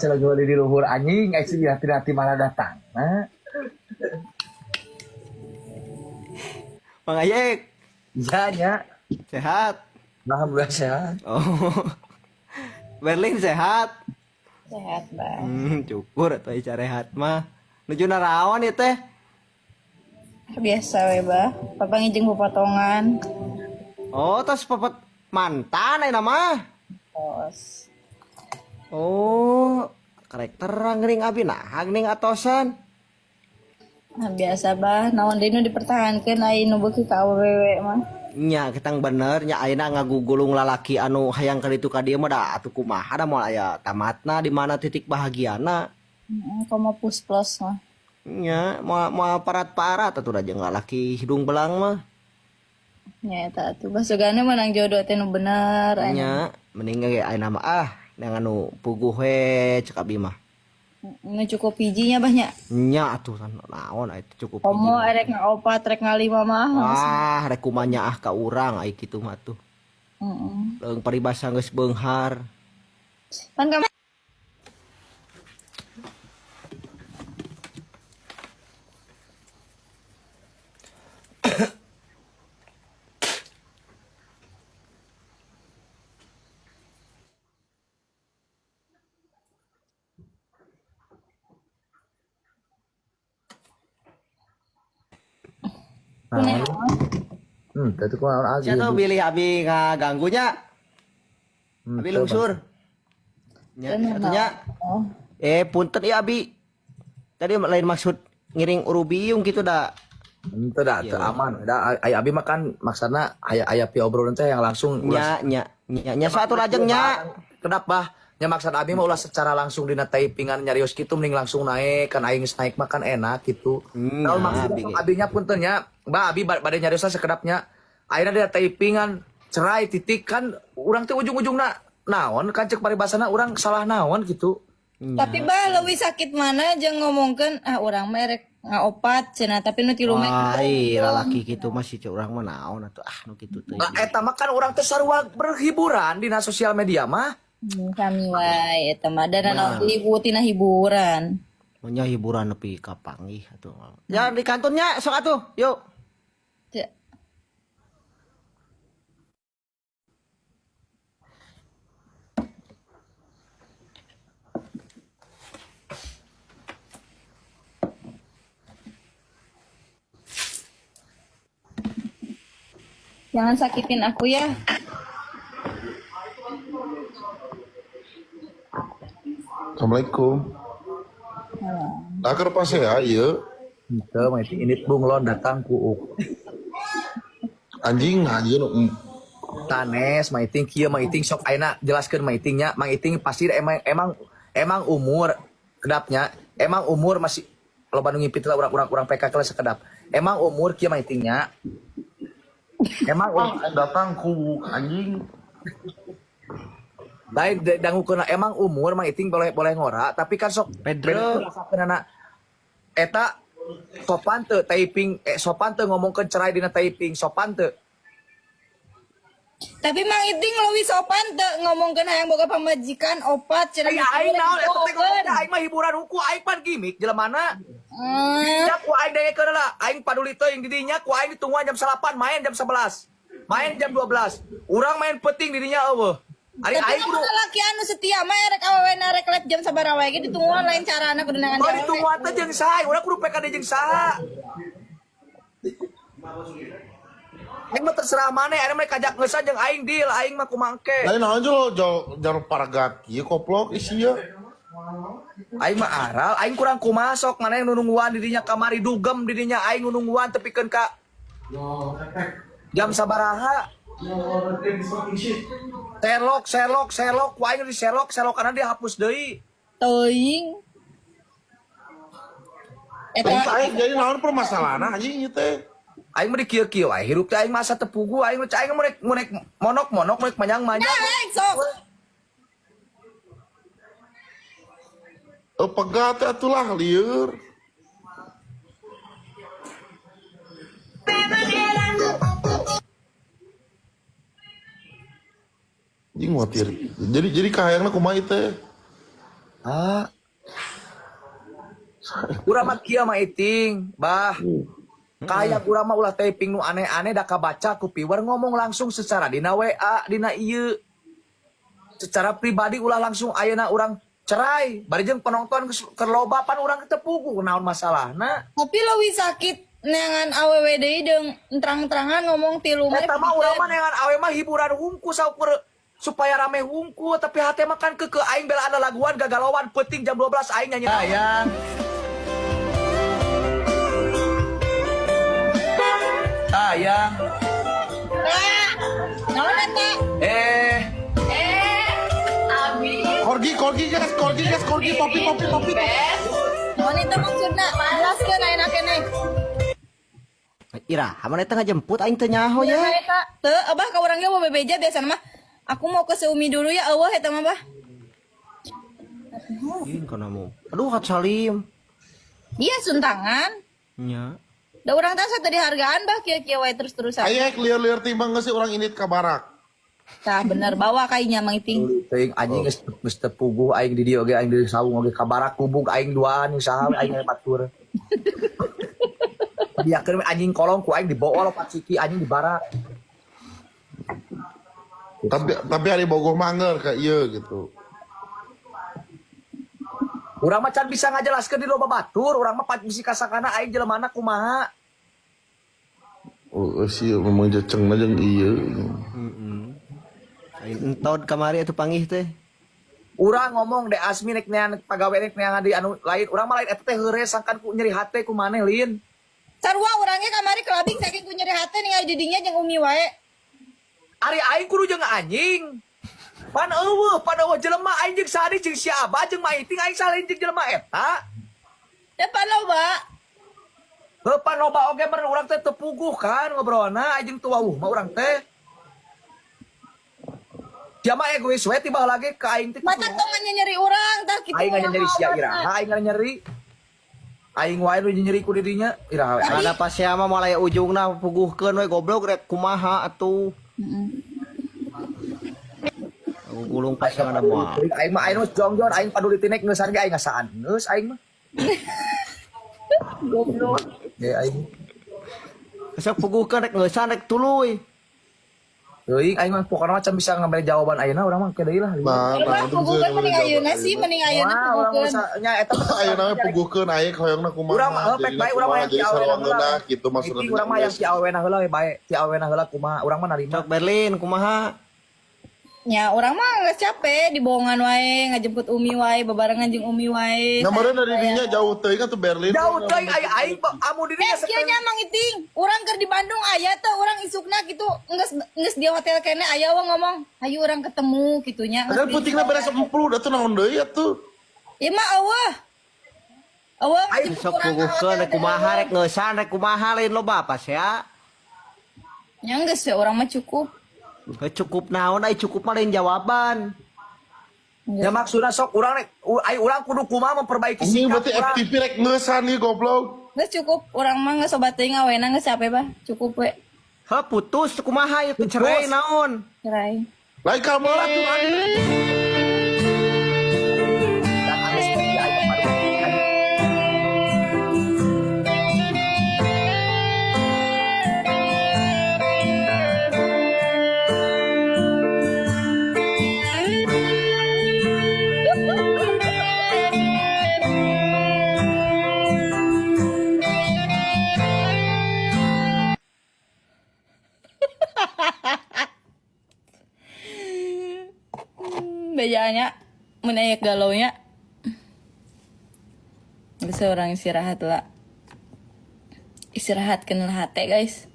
Celah di luhur anjing, aing sih hati-hati malah datang. Nah, Mang Ayek, iya nya. sehat. Alhamdulillah sehat. Oh, Berlin sehat. Sehat, Bang. Cukur atau cara sehat mah. Nuju naraon ya teh. Biasa we, Bah. Papa ngijeng pepotongan. Oh, terus papat mantan ya nama. Tos. Oh, karakter ngering abi nah, ning atosan. Nah, biasa, Bah. Naon deui nu dipertahankeun ai nu beuki ka awewe mah. Nya ketang bener nya ayeuna ngagugulung lalaki anu hayang ka ditu ka dieu mah da atuh kumaha da moal aya tamatna di mana titik bahagiana. Komo plus mah. Nya moal parat-parat atuh da jeung lalaki hidung belang mah. Nya eta atuh basugana menang jodoh teh nu bener aya. Nya mending ge ayeuna mah yang anu puguh we cek abi mah. Nu cukup hijinya Bahnya. Nya atuh naon itu cukup Komo hiji. erek ngaopat rek ngalima mah. Rek kumanya ka urang ai kitu mah tuh. Heeh. Leung paribasa geus beunghar. Pan ka Nah, tadi kau lagi. Sia tuh pilih abi ngaganggunya. Abi lungsur. Nya atunya. Oh. Punten ya abi. Tadi lain maksud ngiring urubiung gitu dah. Itu dah, aman. Dah, ayah abi makan maksana ayah pi obrolan teh yang langsung. Nya satu lajengnya. Kenapa? Nya maksud abi mah ulah secara langsung dina typingan nyarios kitu mending langsung naik kan aing naik makan enak gitu. Nah, maksudnya abinya punten nya, Mbak abi bade nyariosna sekedapnya. Akhirnya dia typingan cerai titik kan urang teh ujung-ujungna naon kan cek paribasana urang salah naon gitu. Tapi Bah leuwih sakit mana jeung ngomongkeun urang mah erek ngaopat cenah tapi nu tilu mah Ai lalaki gitu masih urang mah naon atuh nu kitu teh. Nah, eta mah kan urang teh sarua berhiburan dina sosial media mah. kami wae eta mah dan anu tina hiburan. Nya hiburan nepi ka panggih atuh. Ya di kantornya sok atuh, yuk. Teu. Jangan sakitin aku ya. Assalamualaikum. Nah, ke depan saya, iya. Itu mah ini bunglon datang ku Anjing, anjing. Tanes, maiting kieu maiting sok ayeuna jelaskeun maitingnya, maiting pasti emang umur kedapnya, emang umur masih loba nu ngimpit lah urang PK kelas sekedap. Emang umur kieu maitingnya. Emang Datang ku anjing. lain dangukeun emang umur maiting boleh ngora, tapi kan sok Pedro. rasakeunana eta sopan teu typing sopan teu ngomongkeun cerai dina typing sopan teu. Tapi Mang Iting leuwih sopan teu ngomongkeun hayang boga pamajikan opat cenah. Aing naon eta teh ngomongna aing mah hiburan hukum aing pan gimik jelemana. Ya ku aing dengekeun lah aing paduli teuing di dinya ku aing ditungguan jam 8 main jam 11. Main jam 12. Urang main penting di dinya eueuh. Ari Tapi aing kudu laki anu setia mah erek awewena rek live jam sabaraha wae ge ditungguan lain carana kudu nangan oh ditungguan teh jeung saha urang kudu PKD jeung saha. Aing mah terserah maneh aya mah kajak ngeusan jeung aing deal aing mah kumangke. Lain aja lo, jar paragat. Iya, koplok isinya. Aing mah aral, aing kurang kumasok mana yang nungguan didinya kamari dugem didinya aing nungguan tepikeun ka jam sabaraha. Selok, ku aing di selok karena dia hapus deui. teuing. Aing jadi naon permasalahan anjing ieu teh. Aing mah di kieu-kieu wae hirup teh aing masa tepugu aing mah aing mau naik monok manyang-manyang. Sok. Pegat atulah lieur. Anjing watir. Jadi kahayangna kumaha ieu teh? Ah. Urang mah kieu mah iting, bah. Kayak urang mah ulah typing nu aneh-aneh da kabaca ku piwar ngomong langsung secara dina WA, dina ieu. Secara pribadi ulah langsung ayeuna urang cerai. Bari jeung penonton keur loba pan urang teu puguh naon masalahna. Tapi leuwih sakit neangan awewe deui deung terang-terangan ngomong tilu mah. Eta mah urang mah neangan awe mah hiburan hungku saukur supaya rame hungku tapi hate mah kan keke aing bela ada laguan gagalowan penting jam 12 aing nyanyi sayang. Sayang. Naon eta? Korgi guys, popi. Naon eta maksudna? Jelaskeun ayeuna keneh. Ira, hamana eta ngajemput aing teh nyaho ya. Eta teu abah ka urang ge mau bebeja biasana mah. Aku mau ke Seumi dulu ya eueuh eta mah bah. Ih, kana mau. Aduh, Kak Salim. Iya suntangan. Nya. Da urang teh tadi hargaan bah kieu-kieu wae terus-terusan. Ayo liar timbang geus orang ini ka barak. Tah bener bawa kainya Mang Iping. Teuing anjing geus teu puguh aing di dieu ge aing di saung oge kabarak kubug aing duaan usaha aing batur. Biakeun anjing kolong ku aing dibool pat siki anjing di barak. Tapi hari bogoh manger ka ieu gitu. Urang mah can bisa ngajelaskeun di loba batur, urang mah pat bisi kasakana aing jelemana kumaha. Oh, sih memang jecengna jeung ieu. Aing entod kamari atuh panggih teh. Urang ngomong de Asmi nek nean pagawe nek nean di anu lain, urang mah lain eta teh heureuy sangkan ku nyeri hate ku maneh lin. Sarua urangnya kamari kelabing saking ku nyeri hate ningali didinya jeung Umi wae. Ari aing kudu jeung anjing. Pan eueuh jelema aing jeung sadi jeung si Abah jeung Maiting aing salin jeung jelema eta. Depan loba. Heuh pan loba oge meureun urang teh teu puguh kan ngobrolna aing jeung tua mah urang teh. Dia mah egois we tiba lagi ke aing teh. Mata tongannya nyeri urang tah kitu. Aing nyeri sia iraha aing nyeri. Aing wae nu nyeri ku dirinya iraha we. Ada pas sia mah moal aya ujungna puguhkeun we goblok rek kumaha atuh. Aku gulung pas yang ada moal. Aing mah aing jongjon aing paduli tinek ngeusan ge aing ngasaan. Geus aing mah. Goblok. Ya aing. Kesek puguhkeun rek ngeusan rek tuluy. Teuing aing mah pokona macam bisa ngambil jawaban ayeuna urang mah ke deui lah. Urang puguhkeun mending ayeuna sih mending ayeuna Wah, urang puguhkeun. usah nya eta mah Ayeuna we puguhkeun aya hoyongna kumaha. urang mah pek bae urang mah yang ti awena heula. Gitu maksudna. Urang mah yang ti awena heula we bae. Ti awena heula kumaha urang mah narima. Cok Berlin kumaha? Ya urang mah geus capek dibohongan wae ngajemput Umi wae babarengan jeung Umi wae. Namanya dari dinya jauh teuing atuh Berlin. Jauh teuing aing amu dirinya Kieu nya Mang Iting, urang keur di Bandung aya teh urang isukna gitu geus di hotel kene aya we ngomong, "Hayu urang ketemu" kitunya. Padahal putingna beres 10 atuh naon deui atuh. Ieu mah eueuh. Eueuh Aing sok puguhkeun rek kumaha rek ngeusan rek kumaha lain loba apa sia? Nya geus we urang mah cukup. Cukup naon ai cukup mah lain jawaban. Ya maksudna sok urang rek urang kudu kumaha memperbaiki Ini sikap berarti urang. FTP rek ngeusan nih goblok. Geus cukup urang mah geus sobat teuing awena geus capek bah. Cukup we. Heuh putus kumaha ieu cerai naon? Cerai. Lain kamu lah tuh. Dan habis pergi aing mah Bejanya menaik galaunya. Geus urang istirahat lah. Istirahatkeun hate guys.